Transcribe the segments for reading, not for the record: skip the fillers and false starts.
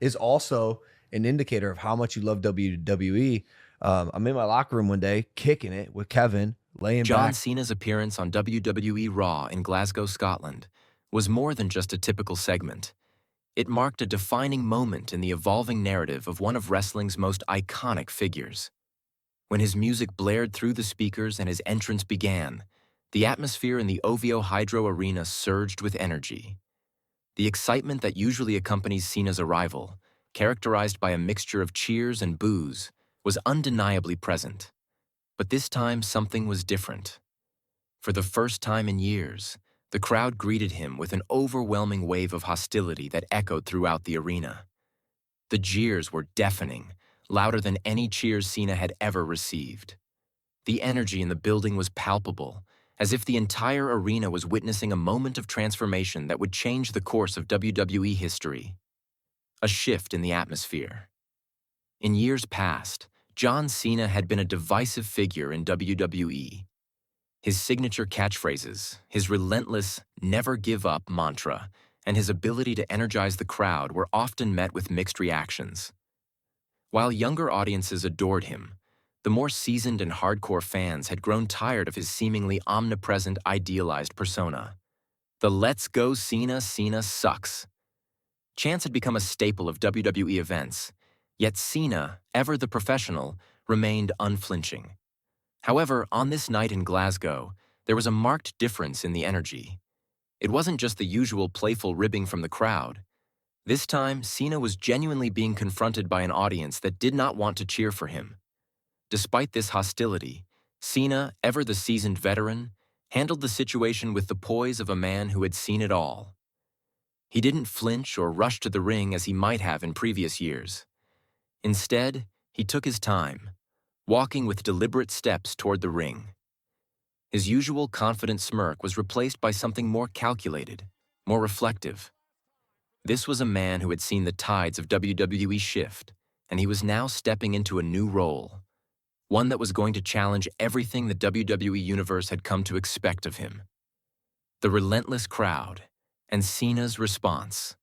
is also an indicator of how much you love WWE. I'm in my locker room one day, kicking it with Kevin, laying John back. Cena's appearance on WWE Raw in Glasgow, Scotland, was more than just a typical segment. It marked a defining moment in the evolving narrative of one of wrestling's most iconic figures. When his music blared through the speakers and his entrance began, the atmosphere in the OVO Hydro Arena surged with energy. The excitement that usually accompanies Cena's arrival, characterized by a mixture of cheers and boos, was undeniably present. But this time something was different. For the first time in years, the crowd greeted him with an overwhelming wave of hostility that echoed throughout the arena. The jeers were deafening, louder than any cheers Cena had ever received. The energy in the building was palpable, as if the entire arena was witnessing a moment of transformation that would change the course of WWE history. A shift in the atmosphere. In years past, John Cena had been a divisive figure in WWE. His signature catchphrases, his relentless never give up mantra, and his ability to energize the crowd were often met with mixed reactions. While younger audiences adored him, the more seasoned and hardcore fans had grown tired of his seemingly omnipresent idealized persona. The "Let's go Cena, Cena sucks" chants had become a staple of WWE events, yet Cena, ever the professional, remained unflinching. However, on this night in Glasgow, there was a marked difference in the energy. It wasn't just the usual playful ribbing from the crowd. This time, Cena was genuinely being confronted by an audience that did not want to cheer for him. Despite this hostility, Cena, ever the seasoned veteran, handled the situation with the poise of a man who had seen it all. He didn't flinch or rush to the ring as he might have in previous years. Instead, he took his time, walking with deliberate steps toward the ring. His usual confident smirk was replaced by something more calculated, more reflective. This was a man who had seen the tides of WWE shift, and he was now stepping into a new role, one that was going to challenge everything the WWE Universe had come to expect of him. The relentless crowd, and Cena's response.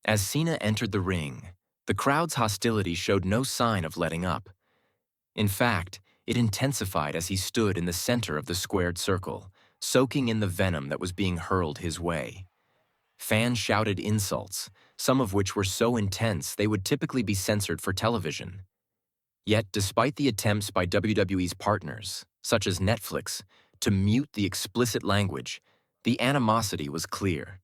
As Cena entered the ring, the crowd's hostility showed no sign of letting up. In fact, it intensified as he stood in the center of the squared circle, soaking in the venom that was being hurled his way. Fans shouted insults, some of which were so intense they would typically be censored for television. Yet, despite the attempts by WWE's partners, such as Netflix, to mute the explicit language, the animosity was clear.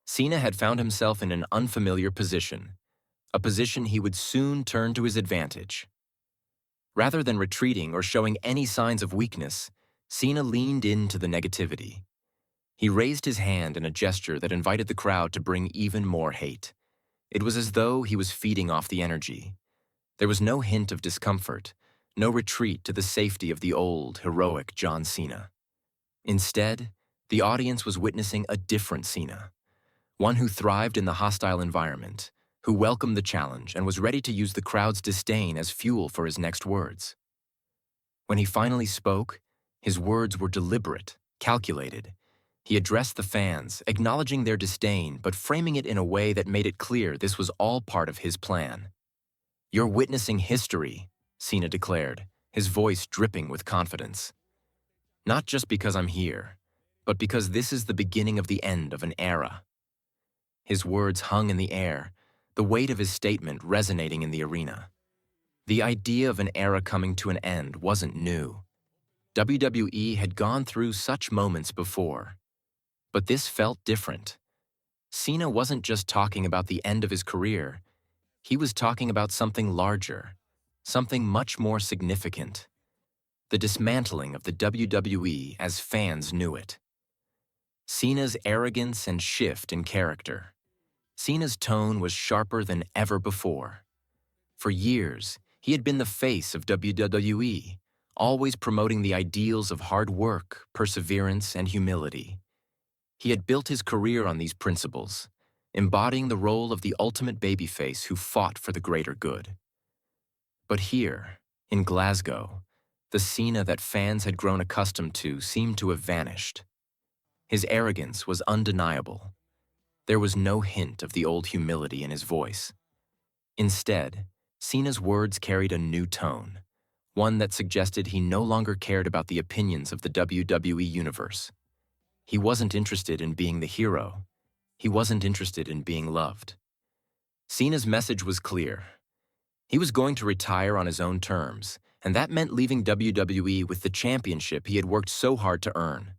Cena had found himself in an unfamiliar position, a position he would soon turn to his advantage. Rather than retreating or showing any signs of weakness, Cena leaned into the negativity. He raised his hand in a gesture that invited the crowd to bring even more hate. It was as though he was feeding off the energy. There was no hint of discomfort, no retreat to the safety of the old, heroic John Cena. Instead, the audience was witnessing a different Cena, one who thrived in the hostile environment, who welcomed the challenge and was ready to use the crowd's disdain as fuel for his next words. When he finally spoke, his words were deliberate, calculated. He addressed the fans, acknowledging their disdain but framing it in a way that made it clear this was all part of his plan. "You're witnessing history," Cena declared, his voice dripping with confidence. "Not just because I'm here, but because this is the beginning of the end of an era." His words hung in the air, the weight of his statement resonating in the arena. The idea of an era coming to an end wasn't new. WWE had gone through such moments before. But this felt different. Cena wasn't just talking about the end of his career. He was talking about something larger, something much more significant. The dismantling of the WWE as fans knew it. Cena's arrogance and shift in character. Cena's tone was sharper than ever before. For years, he had been the face of WWE, always promoting the ideals of hard work, perseverance, and humility. He had built his career on these principles, embodying the role of the ultimate babyface who fought for the greater good. But here, in Glasgow, the Cena that fans had grown accustomed to seemed to have vanished. His arrogance was undeniable. There was no hint of the old humility in his voice. Instead, Cena's words carried a new tone, one that suggested he no longer cared about the opinions of the WWE Universe. He wasn't interested in being the hero. He wasn't interested in being loved. Cena's message was clear. He was going to retire on his own terms, and that meant leaving WWE with the championship he had worked so hard to earn.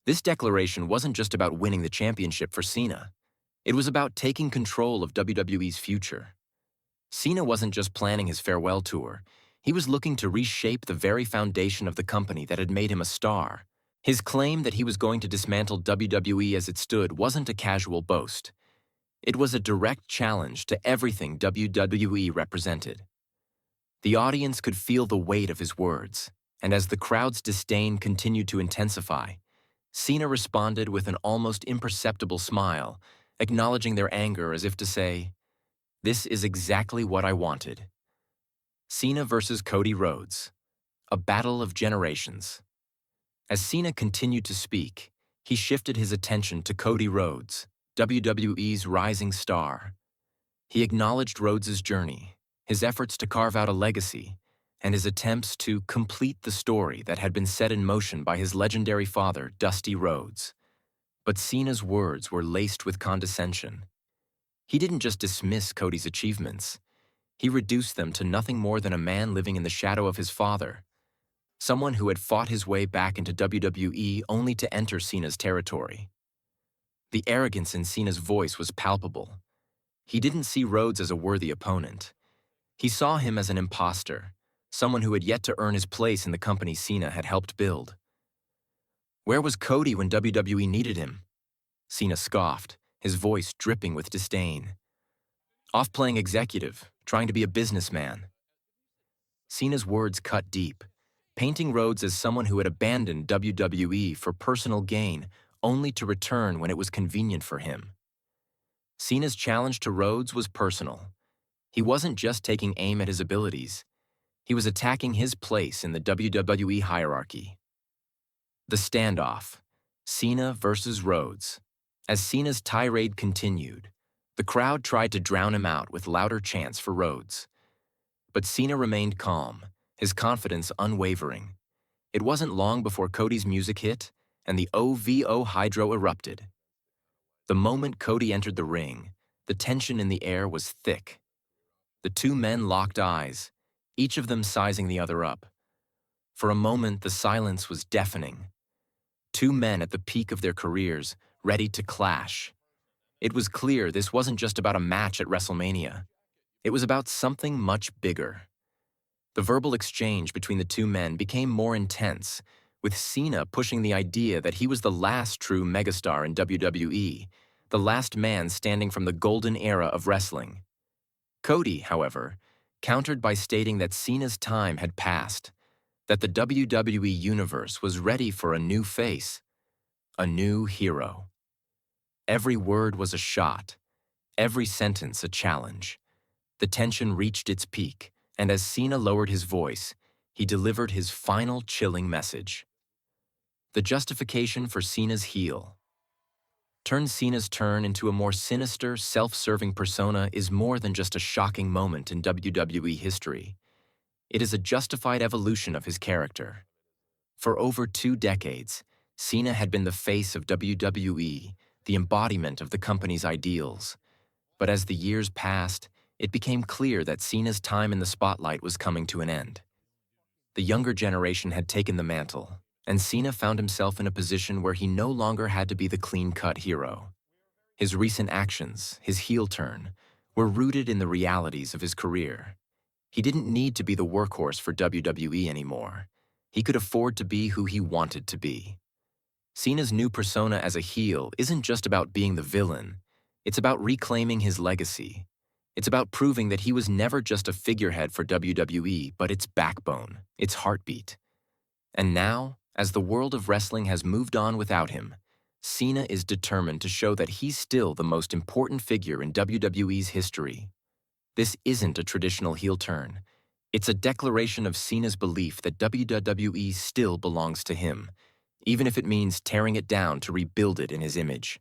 This declaration wasn't just about winning the championship for Cena. It was about taking control of WWE's future. Cena wasn't just planning his farewell tour. He was looking to reshape the very foundation of the company that had made him a star. His claim that he was going to dismantle WWE as it stood wasn't a casual boast. It was a direct challenge to everything WWE represented. The audience could feel the weight of his words, and as the crowd's disdain continued to intensify, Cena responded with an almost imperceptible smile, acknowledging their anger as if to say, "This is exactly what I wanted." Cena versus Cody Rhodes, a battle of generations. As Cena continued to speak, he shifted his attention to Cody Rhodes, WWE's rising star. He acknowledged Rhodes' journey, his efforts to carve out a legacy, and his attempts to complete the story that had been set in motion by his legendary father, Dusty Rhodes. But Cena's words were laced with condescension. He didn't just dismiss Cody's achievements. He reduced them to nothing more than a man living in the shadow of his father, someone who had fought his way back into WWE only to enter Cena's territory. The arrogance in Cena's voice was palpable. He didn't see Rhodes as a worthy opponent. He saw him as an imposter, someone who had yet to earn his place in the company Cena had helped build. Where was Cody when WWE needed him? Cena scoffed, his voice dripping with disdain. Off playing executive, trying to be a businessman. Cena's words cut deep, painting Rhodes as someone who had abandoned WWE for personal gain only to return when it was convenient for him. Cena's challenge to Rhodes was personal. He wasn't just taking aim at his abilities. He was attacking his place in the WWE hierarchy. The standoff, Cena versus Rhodes. As Cena's tirade continued, the crowd tried to drown him out with louder chants for Rhodes. But Cena remained calm, his confidence unwavering. It wasn't long before Cody's music hit, and the OVO Hydro erupted. The moment Cody entered the ring, the tension in the air was thick. The two men locked eyes, each of them sizing the other up. For a moment, the silence was deafening. Two men at the peak of their careers, ready to clash. It was clear this wasn't just about a match at WrestleMania. It was about something much bigger. The verbal exchange between the two men became more intense, with Cena pushing the idea that he was the last true megastar in WWE, the last man standing from the golden era of wrestling. Cody, however, countered by stating that Cena's time had passed, that the WWE Universe was ready for a new face, a new hero. Every word was a shot, every sentence a challenge. The tension reached its peak, and as Cena lowered his voice, he delivered his final chilling message. The justification for Cena's heel. Turn Cena's turn into a more sinister, self-serving persona is more than just a shocking moment in WWE history. It is a justified evolution of his character. For over 2 decades, Cena had been the face of WWE, the embodiment of the company's ideals. But as the years passed, it became clear that Cena's time in the spotlight was coming to an end. The younger generation had taken the mantle, and Cena found himself in a position where he no longer had to be the clean-cut hero. His recent actions, his heel turn, were rooted in the realities of his career. He didn't need to be the workhorse for WWE anymore. He could afford to be who he wanted to be. Cena's new persona as a heel isn't just about being the villain. It's about reclaiming his legacy. It's about proving that he was never just a figurehead for WWE, but its backbone, its heartbeat. And now, as the world of wrestling has moved on without him, Cena is determined to show that he's still the most important figure in WWE's history. This isn't a traditional heel turn. It's a declaration of Cena's belief that WWE still belongs to him, even if it means tearing it down to rebuild it in his image.